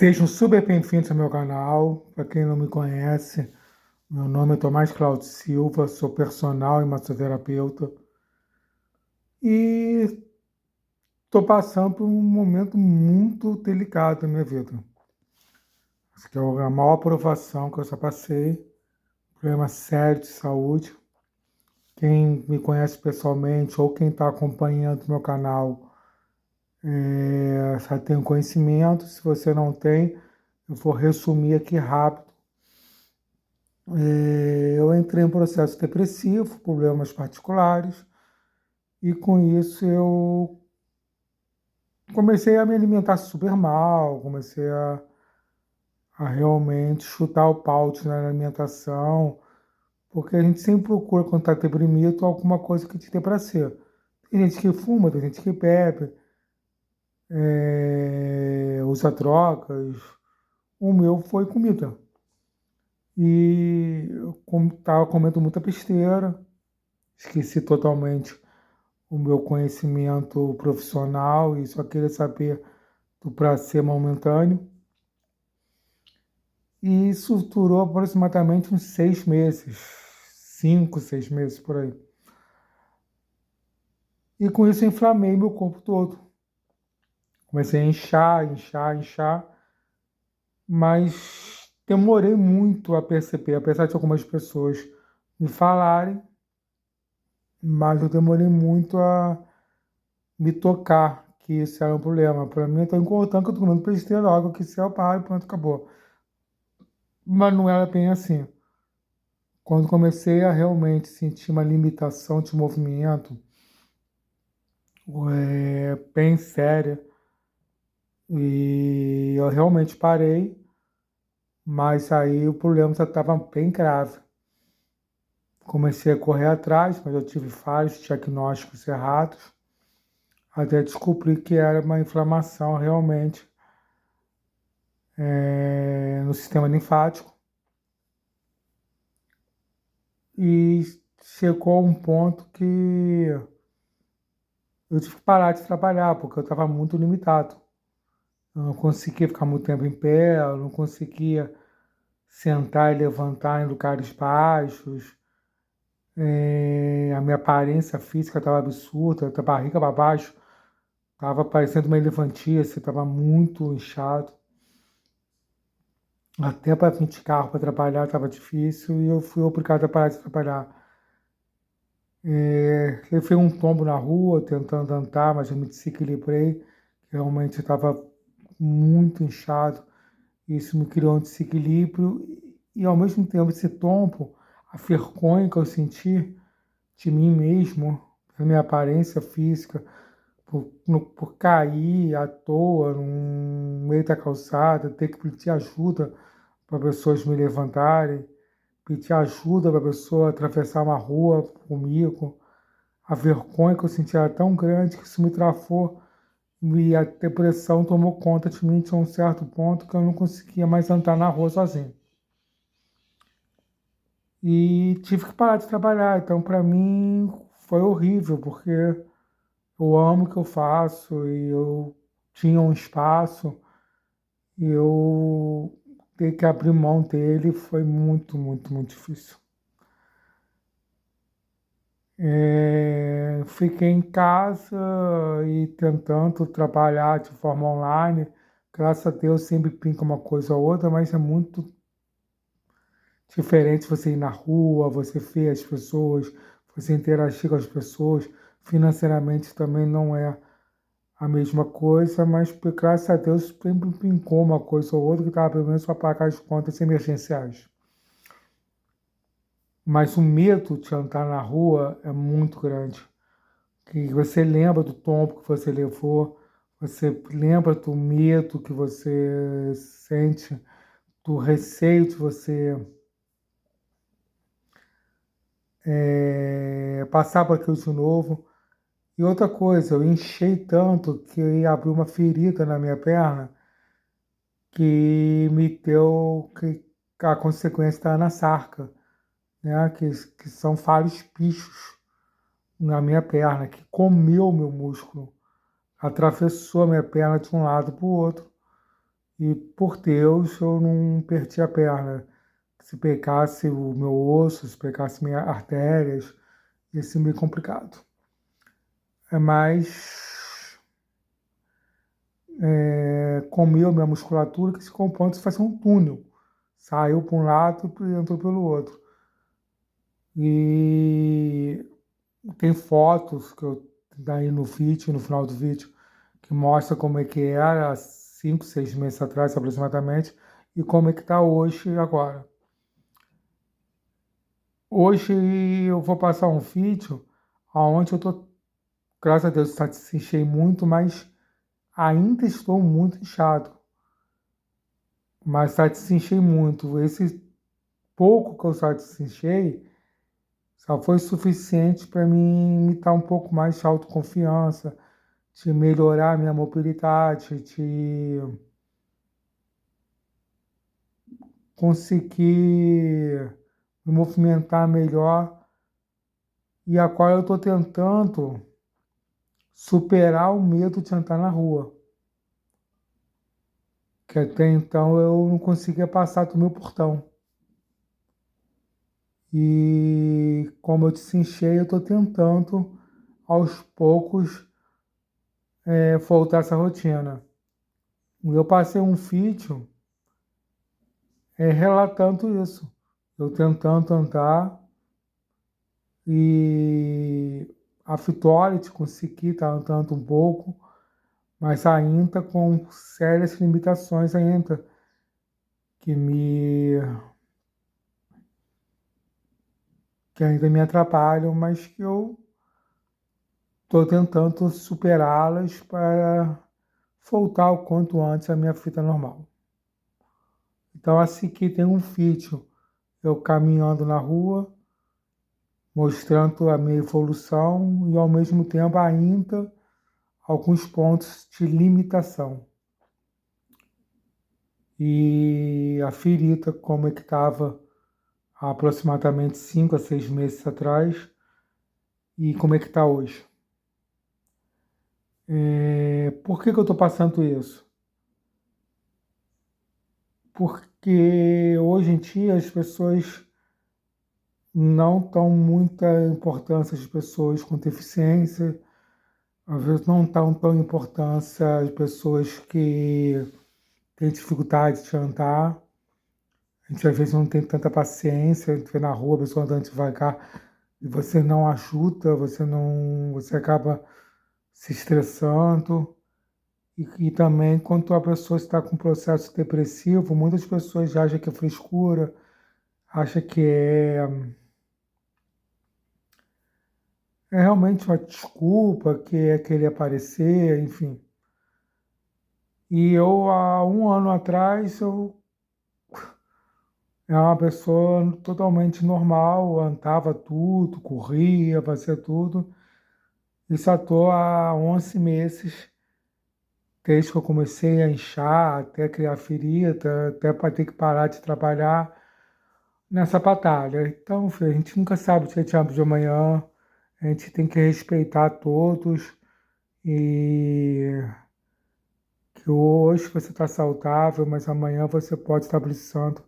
Sejam super bem-vindos ao meu canal. Para quem não me conhece, meu nome é Tomás Cláudio Silva, sou personal e massoterapeuta e estou passando por um momento muito delicado na minha vida. Acho que é a maior provação que eu já passei, problema sério de saúde. Quem me conhece pessoalmente ou quem está acompanhando meu canal já tem conhecimento. Se você não tem, eu vou resumir aqui rápido. Eu entrei em processo depressivo, problemas particulares, e com isso eu comecei a me alimentar super mal, comecei a realmente chutar o balde na alimentação, porque a gente sempre procura, quando está deprimido, alguma coisa que te dê prazer. Tem gente que fuma, tem gente que bebe, usa drogas. O meu foi comida. E eu estava comendo muita besteira, esqueci totalmente o meu conhecimento profissional e só queria saber do prazer momentâneo. E isso durou aproximadamente uns 6 meses, 5, 6 meses por aí. E com isso eu inflamei meu corpo todo. Comecei a inchar, inchar, inchar, mas demorei muito a perceber, apesar de algumas pessoas me falarem, mas eu demorei muito a me tocar que isso era um problema. Para mim, eu estou importando que eu estou comendo besteira, água que céu, para e pronto, acabou. Mas não era bem assim. Quando comecei a realmente sentir uma limitação de movimento bem séria, e eu realmente parei, mas aí o problema já estava bem grave. Comecei a correr atrás, mas eu tive vários diagnósticos errados, até descobrir que era uma inflamação realmente no sistema linfático. E chegou a um ponto que eu tive que parar de trabalhar, porque eu estava muito limitado. Eu não conseguia ficar muito tempo em pé, eu não conseguia sentar e levantar em lugares baixos. A minha aparência física estava absurda, da barriga para baixo, estava parecendo uma elefantíase, estava muito inchado. Até para vir de carro para trabalhar estava difícil e eu fui obrigado a parar de trabalhar. Levei um tombo na rua tentando andar, mas eu me desequilibrei. Realmente estava muito inchado. Isso me criou um desequilíbrio e, ao mesmo tempo, esse tombo, a vergonha que eu senti de mim mesmo, da minha aparência física, por cair à toa no meio da calçada, ter que pedir ajuda para pessoas me levantarem, pedir ajuda para a pessoa atravessar uma rua comigo. A vergonha que eu sentia era tão grande que isso me travou e a depressão tomou conta de mim de um certo ponto que eu não conseguia mais andar na rua sozinho. E tive que parar de trabalhar. Então, para mim, foi horrível, porque eu amo o que eu faço e eu tinha um espaço e eu ter que abrir mão dele foi muito, muito, muito difícil. Fiquei em casa e tentando trabalhar de forma online. Graças a Deus sempre pinta uma coisa ou outra, mas é muito diferente você ir na rua, você ver as pessoas, você interagir com as pessoas. Financeiramente também não é a mesma coisa, mas graças a Deus sempre pincou uma coisa ou outra que estava pelo menos para pagar as contas emergenciais. Mas o medo de andar na rua é muito grande. Que você lembra do tombo que você levou, você lembra do medo que você sente, do receio de você passar por aquilo de novo. E outra coisa, eu enchei tanto que eu ia abrir uma ferida na minha perna que me deu que a consequência está na sarca, né? Que são vários bichos na minha perna, que comeu meu músculo, atravessou a minha perna de um lado para o outro. e por Deus eu não perdi a perna. Se pegasse o meu osso, se pegasse minhas artérias, ia ser meio complicado. Mas comeu minha musculatura que se compõe de fazer um túnel. Saiu para um lado e entrou pelo outro. E tem fotos que eu daí no vídeo, no final do vídeo, que mostra como é que era há 5, 6 meses atrás, aproximadamente, e como é que está hoje e agora. Hoje eu vou passar um vídeo onde eu estou, graças a Deus, satisfeito muito, mas ainda estou muito inchado. Mas satisfeito muito. Esse pouco que eu satisfeito só foi suficiente para mim me dar um pouco mais de autoconfiança, de melhorar a minha mobilidade, de conseguir me movimentar melhor. E agora eu estou tentando superar o medo de andar na rua, que até então eu não conseguia passar do meu portão. E como eu desinchei, eu estou tentando, aos poucos, voltar essa rotina. Eu passei um vídeo relatando isso. Eu tentando andar e a Fitolete consegui estar andando um pouco, mas ainda com sérias limitações ainda, que me que ainda me atrapalham, mas que eu estou tentando superá-las para voltar o quanto antes à minha fita normal. Então, assim que tem um vídeo, eu caminhando na rua, mostrando a minha evolução e, ao mesmo tempo, ainda alguns pontos de limitação. E a ferida, como é que estava há aproximadamente 5 a 6 meses atrás, e como é que está hoje. Por que eu estou passando isso? Porque hoje em dia as pessoas não dão muita importância às pessoas com deficiência, às vezes não dão tão importância às pessoas que têm dificuldade de andar. A gente às vezes não tem tanta paciência, a gente vê na rua a pessoa andando devagar e você não ajuda, você acaba se estressando. E também, quando a pessoa está com processo depressivo, muitas pessoas já acham que é frescura, acham que é realmente uma desculpa, que é querer aparecer, enfim. E eu, há um ano atrás, eu era uma pessoa totalmente normal, andava tudo, corria, fazia tudo. E só estou há 11 meses, desde que eu comecei a inchar, até criar ferida, até para ter que parar de trabalhar nessa batalha. Então, filho, a gente nunca sabe o que é diabo de amanhã, a gente tem que respeitar todos e que hoje você está saudável, mas amanhã você pode estar precisando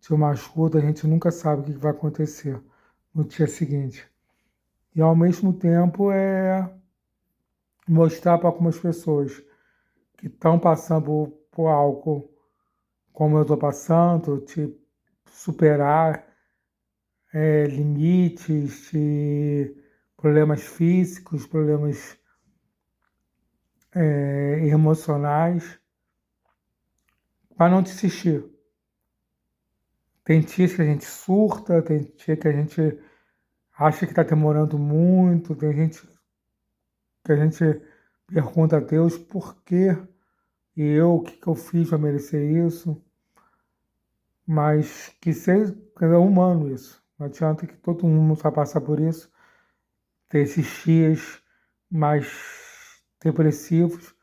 de uma ajuda, a gente nunca sabe o que vai acontecer no dia seguinte. E ao mesmo tempo mostrar para algumas pessoas que estão passando por algo como eu estou passando, de superar limites, de problemas físicos, problemas emocionais, para não desistir. Tem dias que a gente surta, tem dia que a gente acha que está demorando muito, tem gente que a gente pergunta a Deus por quê o que eu fiz para merecer isso, mas que seja é humano isso. Não adianta que todo mundo vai passar por isso, ter esses dias mais depressivos,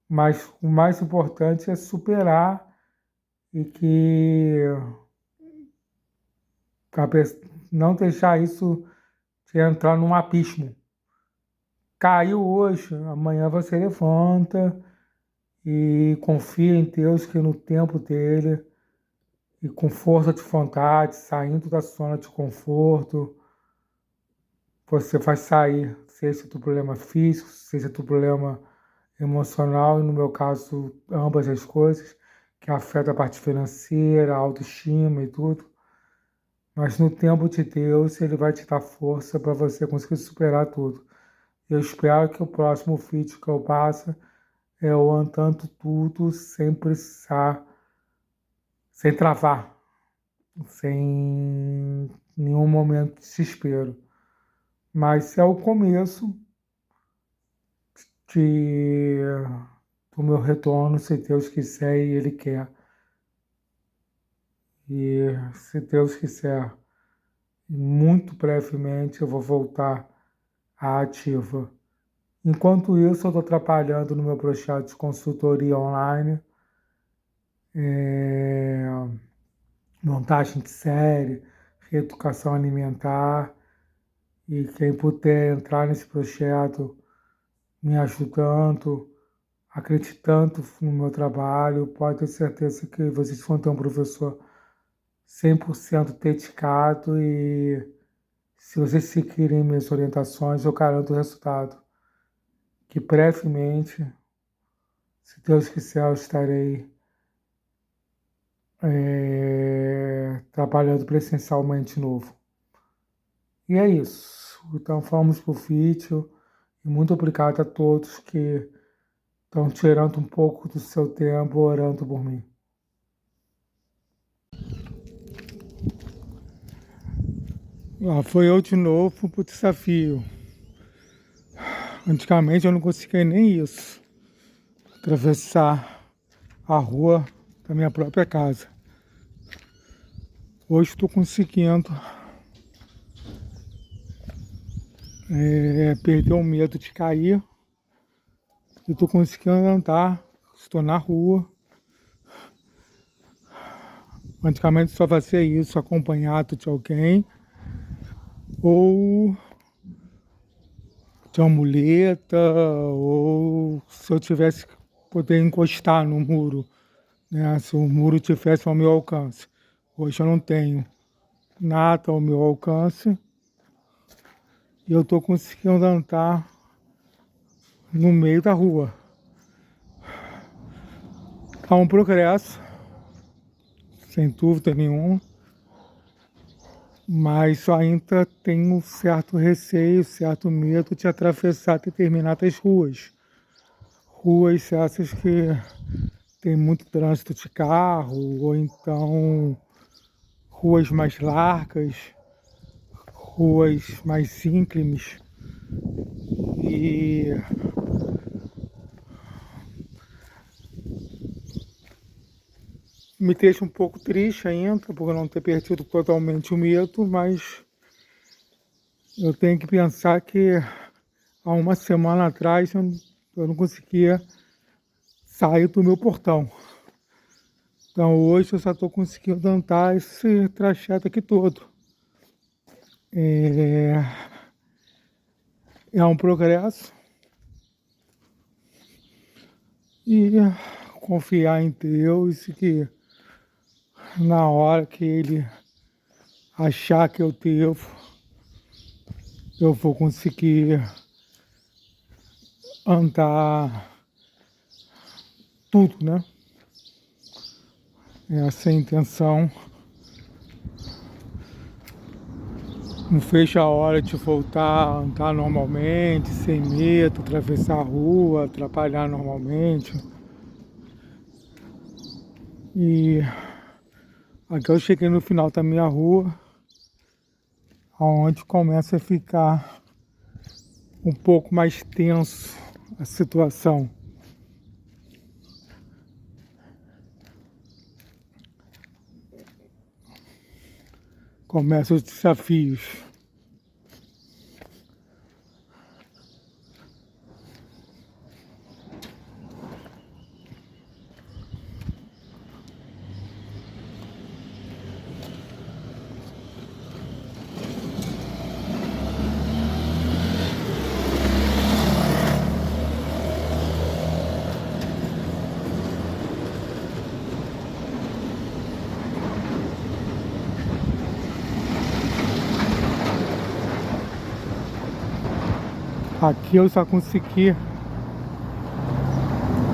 mas o mais importante é superar e que não deixar isso de entrar num abismo. Caiu hoje, amanhã você levanta e confia em Deus que no tempo dele e com força de vontade, saindo da zona de conforto, você vai sair, seja do problema físico, seja do problema emocional, e no meu caso, ambas as coisas, que afeta a parte financeira, a autoestima e tudo. Mas no tempo de Deus, Ele vai te dar força para você conseguir superar tudo. Eu espero que o próximo vídeo que eu passe é eu andando tudo sem precisar, sem travar, sem nenhum momento de desespero. Mas é o começo de, do meu retorno, se Deus quiser e Ele quer. E se Deus quiser, muito brevemente eu vou voltar à ativa. Enquanto isso, eu estou trabalhando no meu projeto de consultoria online, montagem de série, reeducação alimentar, e quem puder entrar nesse projeto me ajudando, acreditando no meu trabalho, pode ter certeza que vocês vão ter um professor 100% dedicado e se vocês seguirem minhas orientações, eu garanto o resultado. Que brevemente, se Deus quiser, eu estarei trabalhando presencialmente de novo. E é isso. Então, vamos para o vídeo. E muito obrigado a todos que estão tirando um pouco do seu tempo orando por mim. Lá foi eu de novo para o desafio. Antigamente eu não conseguia nem isso. Atravessar a rua da minha própria casa. Hoje estou conseguindo perder o medo de cair. E estou conseguindo andar, estou na rua. Antigamente só fazia isso acompanhado de alguém ou de uma muleta, ou se eu tivesse que poder encostar no muro, né? Se o muro tivesse ao meu alcance. Hoje eu não tenho nada ao meu alcance e eu estou conseguindo andar no meio da rua. Há um progresso, sem dúvida nenhuma, mas eu ainda tenho um certo receio, certo medo de atravessar determinadas ruas. Ruas essas que tem muito trânsito de carro, ou então ruas mais largas, ruas mais íngremes. E me deixa um pouco triste ainda, por não ter perdido totalmente o medo, mas eu tenho que pensar que há uma semana atrás eu não conseguia sair do meu portão. Então hoje eu só estou conseguindo andar esse trajeto aqui todo. É um progresso e confiar em Deus e que na hora que Ele achar que eu devo, eu vou conseguir andar tudo, né? Essa é a intenção. Não vejo a hora de voltar a andar normalmente, sem medo, atravessar a rua, trabalhar normalmente. E aqui eu cheguei no final da minha rua, onde começa a ficar um pouco mais tenso a situação. Começam os desafios. Aqui eu só consegui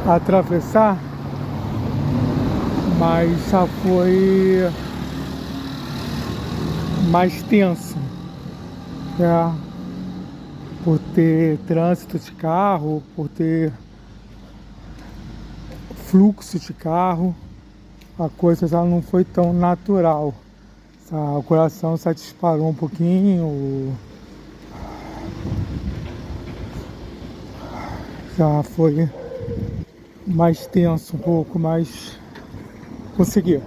atravessar, mas já foi mais tenso, né? Por ter trânsito de carro, por ter fluxo de carro, a coisa já não foi tão natural. O coração já disparou um pouquinho, já foi mais tenso um pouco, mas consegui.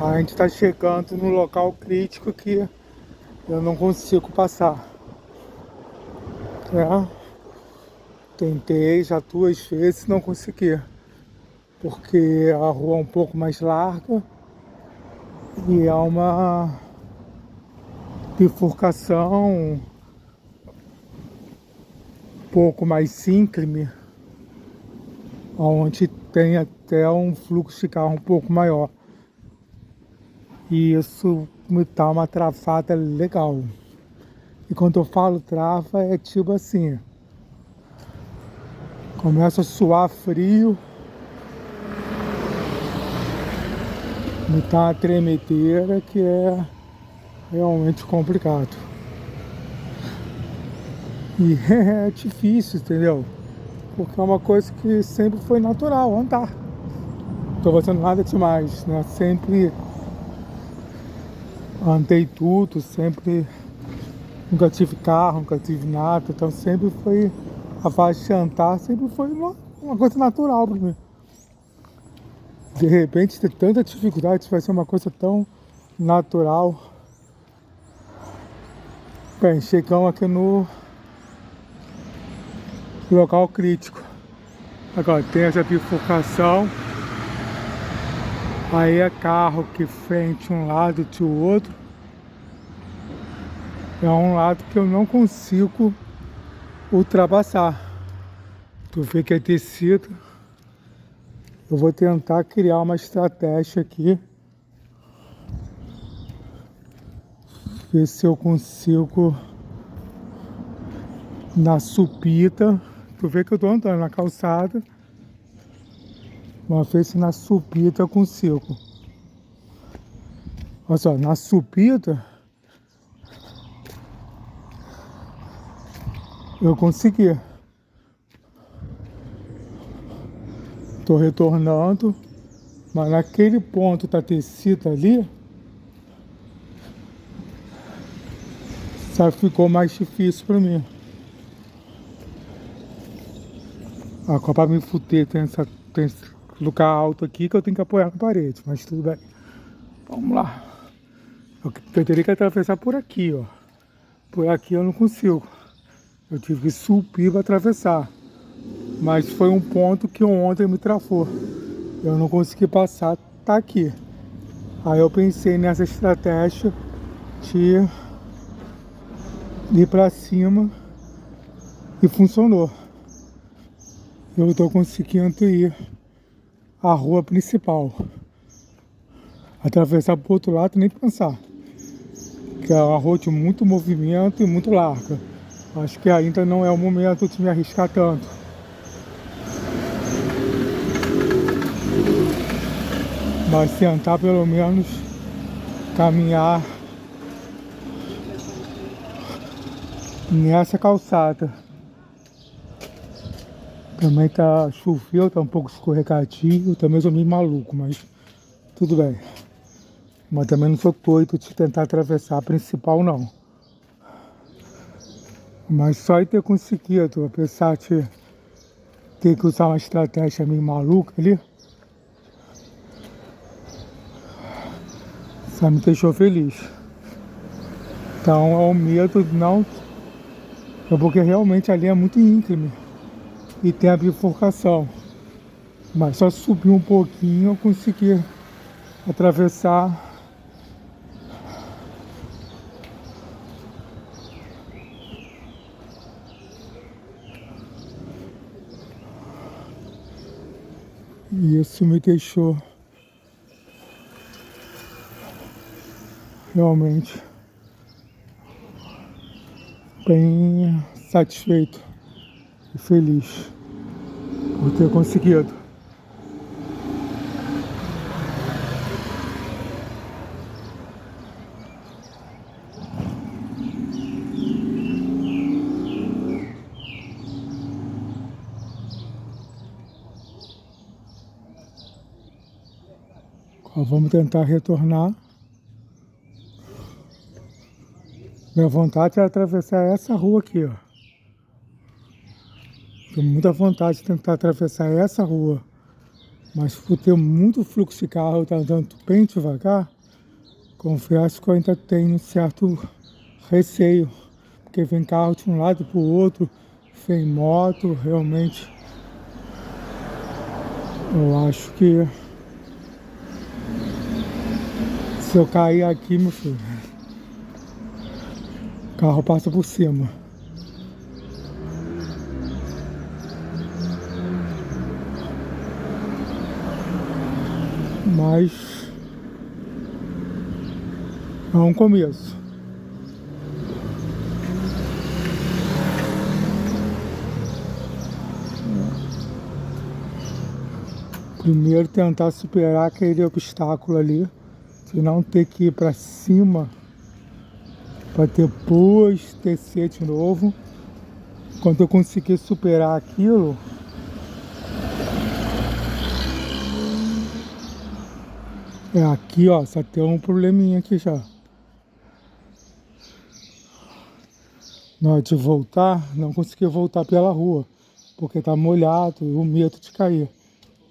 A gente está chegando no local crítico que eu não consigo passar. Tentei já 2 vezes, não consegui, porque a rua é um pouco mais larga e é uma bifurcação um pouco mais íngreme, onde tem até um fluxo de carro um pouco maior. E isso me dá uma travada legal. E quando eu falo trava, é tipo assim, começa a suar frio, me dá uma tremedeira que é realmente complicado. E é difícil, entendeu? Porque é uma coisa que sempre foi natural, andar. Não tô fazendo nada demais, né? Sempre andei tudo, sempre nunca tive carro, nunca tive nada, então sempre foi a fase de andar, sempre foi uma coisa natural para mim. De repente ter tanta dificuldade vai ser uma coisa tão natural. Bem, chegamos aqui no local crítico. Agora tem essa bifurcação. Aí é carro que frente um lado e o outro. É um lado que eu não consigo ultrapassar. Tu vê que é tecido. Eu vou tentar criar uma estratégia aqui. Ver se eu consigo na subida. Tu vê que eu tô andando na calçada. Uma vez na subida eu consigo. Olha só, na subida eu consegui. Tô retornando, mas naquele ponto da descida ali, já ficou mais difícil para mim. Agora para me fuder tem esse lugar alto aqui que eu tenho que apoiar na parede, mas tudo bem. Vamos lá. Eu teria que atravessar por aqui, ó. Por aqui eu não consigo. Eu tive que subir para atravessar. Mas foi um ponto que ontem me travou. Eu não consegui passar, tá aqui. Aí eu pensei nessa estratégia de ir para cima e funcionou. Eu tô conseguindo ir à rua principal. Atravessar pro outro lado nem pensar. Que é uma rua de muito movimento e muito larga. Acho que ainda não é o momento de me arriscar tanto. Mas tentar pelo menos caminhar nessa calçada. Também tá choveu, tá um pouco escorregadio, também sou meio maluco, mas tudo bem. Mas também não sou doido de tentar atravessar a principal não. Mas só em ter conseguido, apesar de ter que usar uma estratégia meio maluca ali, só me deixou feliz. Então é o medo não, é porque realmente ali é muito íngreme e tem a bifurcação. Mas só subir um pouquinho eu consegui atravessar. E isso me deixou realmente bem satisfeito e feliz por ter conseguido. Vamos tentar retornar. Minha vontade é atravessar essa rua aqui, ó. Tenho muita vontade de tentar atravessar essa rua. Mas por ter muito fluxo de carro, tá andando bem devagar, confesso que eu ainda tenho um certo receio. Porque vem carro de um lado para o outro, vem moto, realmente. Eu acho que se eu cair aqui, meu filho, o carro passa por cima. Mas é um começo. Primeiro tentar superar aquele obstáculo ali, de não ter que ir para cima para depois descer de novo. Quando eu conseguir superar aquilo, aqui, ó, só tem um probleminha aqui já. Na hora de voltar, não consegui voltar pela rua, porque tá molhado e o medo de cair.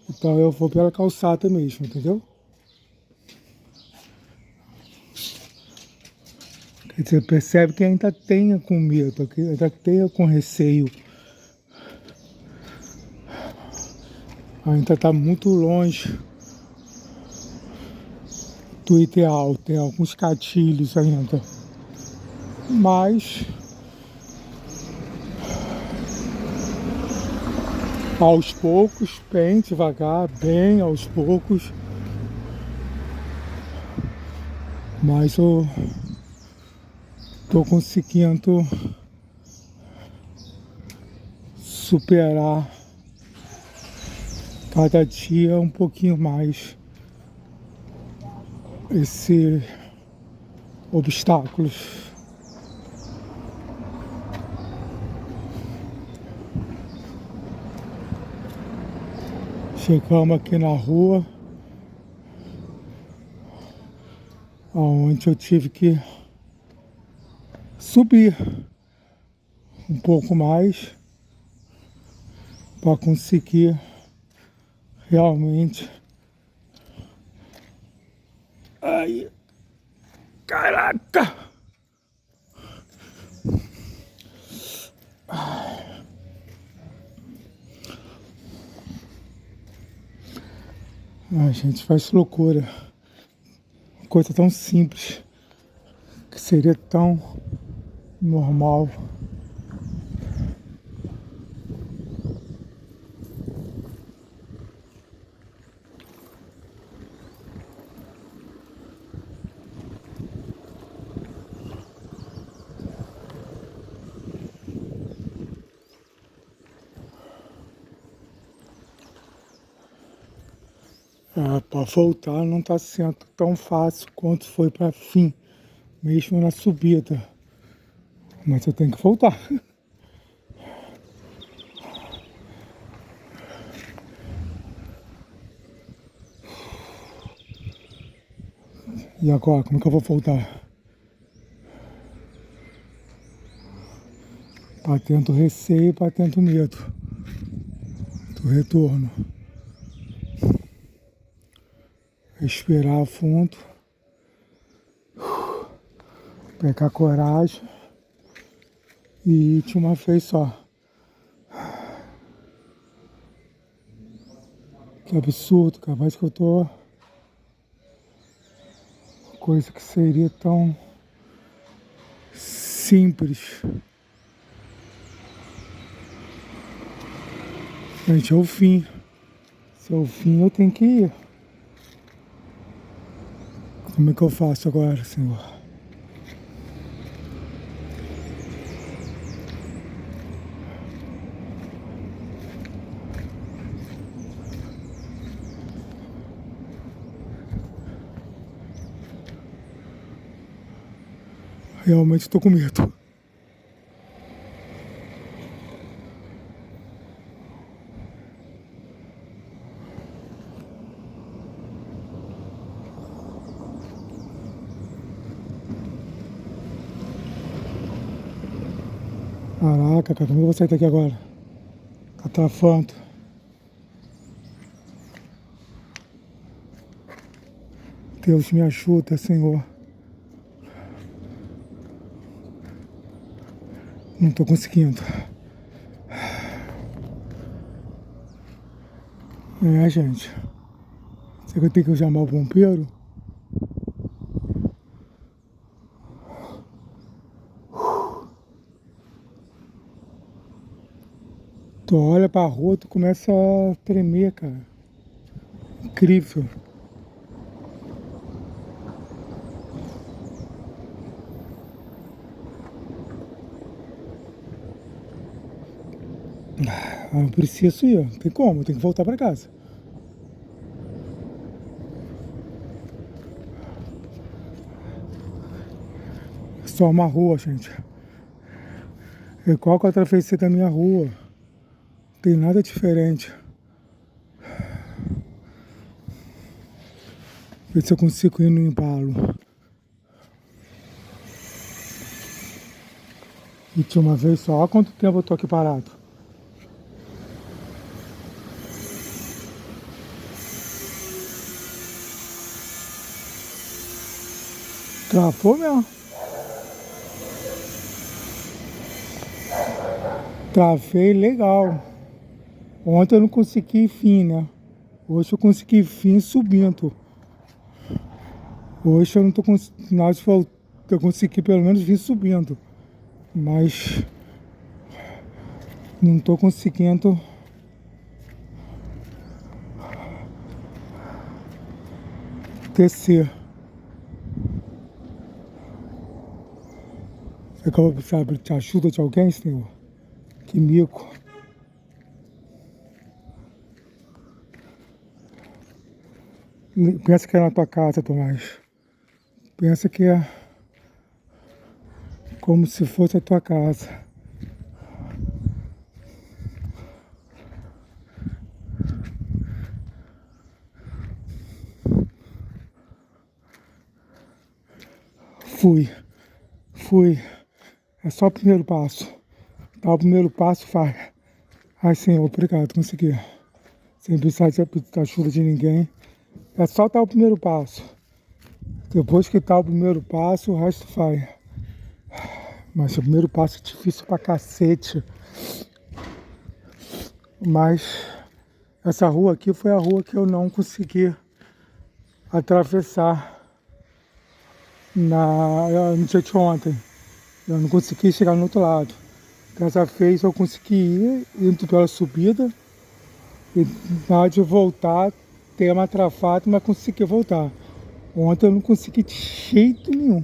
Então eu vou pela calçada mesmo, entendeu? Quer dizer, percebe que ainda tenha com medo, que ainda tenha com receio. Ainda está muito longe do ideal, tem alguns gatilhos ainda. Mas aos poucos, bem devagar, bem aos poucos. Mas eu tô conseguindo superar cada dia um pouquinho mais esses obstáculos. Chegamos aqui na rua, onde eu tive que subir um pouco mais para conseguir realmente. Ai, caraca! Ai, gente, faz loucura. Coisa tão simples, que seria tão normal. Para voltar não está sendo tão fácil quanto foi para fim, mesmo na subida. Mas eu tenho que voltar. E agora, como é que eu vou voltar? Batendo receio, batendo medo do retorno. Respirar fundo. Pegar coragem. E ir de uma vez só. Que absurdo, capaz que eu tô... Coisa que seria tão simples. Gente, é o fim. Se é o fim, eu tenho que ir. Como é que eu faço agora, Senhor? Realmente estou com medo. Caraca, cara, como eu vou sair daqui agora? Catafalto. Deus me ajuda, Senhor. Não tô conseguindo. Gente. Será que eu tenho que chamar o bombeiro? Tu olha pra rua, tu começa a tremer, cara. Incrível. Eu preciso ir, não tem como, eu tenho que voltar pra casa. Só uma rua, gente. É igual que eu atravessei da minha rua. Não tem nada diferente. Ver se eu consigo ir no embalo. E de uma vez só, olha quanto tempo eu tô aqui parado. Travou mesmo. Travei legal. Ontem eu não consegui fim, né? Hoje eu consegui fim subindo. Hoje eu não tô conseguindo. Eu consegui pelo menos vir subindo. Mas não tô conseguindo descer. Você acaba de precisar de ajuda de alguém, Senhor? Que mico. Pensa que é na tua casa, Tomás. Pensa que é como se fosse a tua casa. Fui. É só o primeiro passo. Dá o primeiro passo, vai. Ai, Senhor, obrigado, consegui. Sem precisar de ajuda de ninguém. É só dar o primeiro passo. Depois que dá o primeiro passo, o resto vai. Mas o primeiro passo é difícil pra cacete. Mas essa rua aqui foi a rua que eu não consegui atravessar no dia de ontem. Eu não consegui chegar no outro lado. Dessa vez eu consegui ir indo pela subida e na hora de voltar ter uma travada, mas consegui voltar. Ontem eu não consegui de jeito nenhum,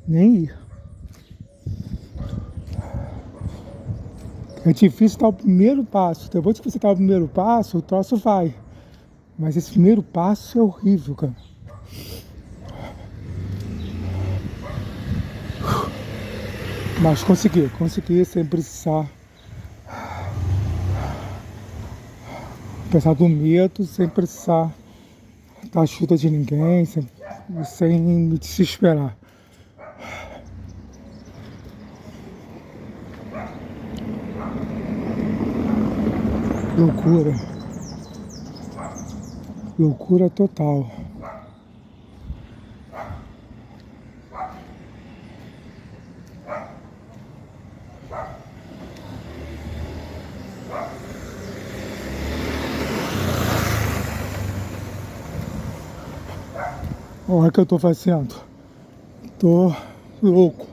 nem ir. É difícil dar o primeiro passo. Depois que você dá o primeiro passo, o troço vai. Mas esse primeiro passo é horrível, cara. Mas consegui sem precisar. Apesar do medo, sem precisar da ajuda de ninguém, sem me desesperar. Loucura. Loucura total. Olha o que eu tô fazendo. Tô louco.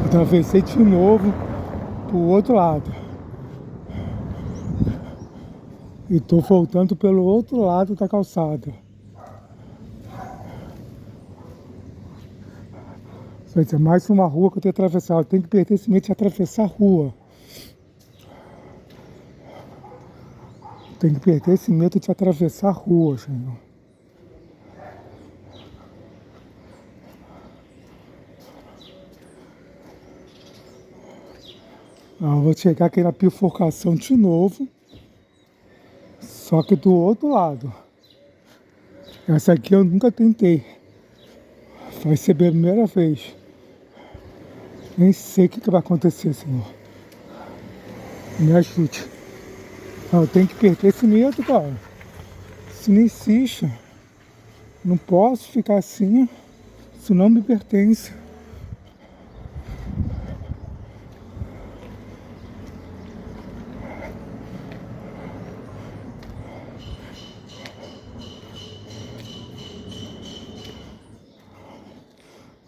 Atravessei de novo pro outro lado. E tô voltando pelo outro lado da calçada. Vai ser mais uma rua que eu tenho que atravessar. Eu tenho que perder esse medo de atravessar a rua. Tenho que perder esse medo de atravessar a rua, Senhor. Eu vou chegar aqui na bifurcação de novo, só que do outro lado. Essa aqui eu nunca tentei. Vai ser a primeira vez. Nem sei o que vai acontecer, Senhor. Me ajude. Eu tenho que perder esse medo, cara. Isso não insiste. Não posso ficar assim. Isso não me pertence.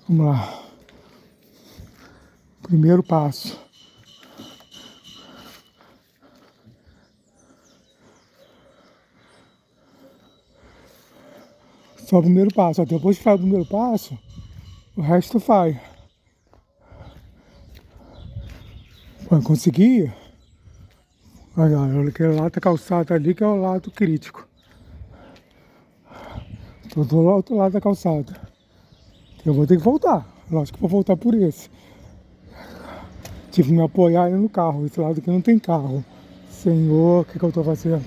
Vamos lá. Primeiro passo. Só o primeiro passo. Depois que faz o primeiro passo, o resto faz. Vai conseguir? Olha aquele lado da calçada ali que é o lado crítico. Tô do outro lado da calçada. Eu vou ter que voltar. Lógico que vou voltar por esse. Tive que me apoiar aí no carro. Esse lado aqui não tem carro. Senhor, o que eu tô fazendo?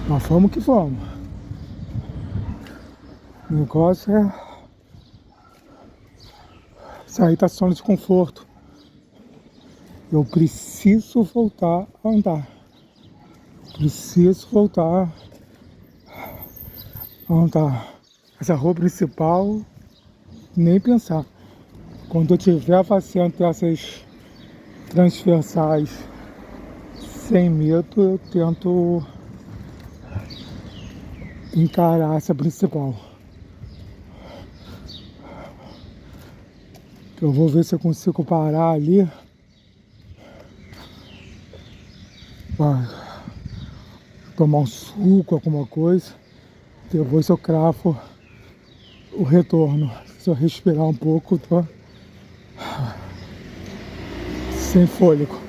Mas vamos que vamos. O negócio é sair da zona de conforto. Eu preciso voltar a andar. Preciso voltar a andar. Essa rua principal, nem pensar. Quando eu estiver fazendo essas transversais sem medo, eu tento encarar essa principal. Eu vou ver se eu consigo parar ali. Tomar um suco, alguma coisa. Depois eu cravo o retorno. Se eu respirar um pouco, tô sem fôlego.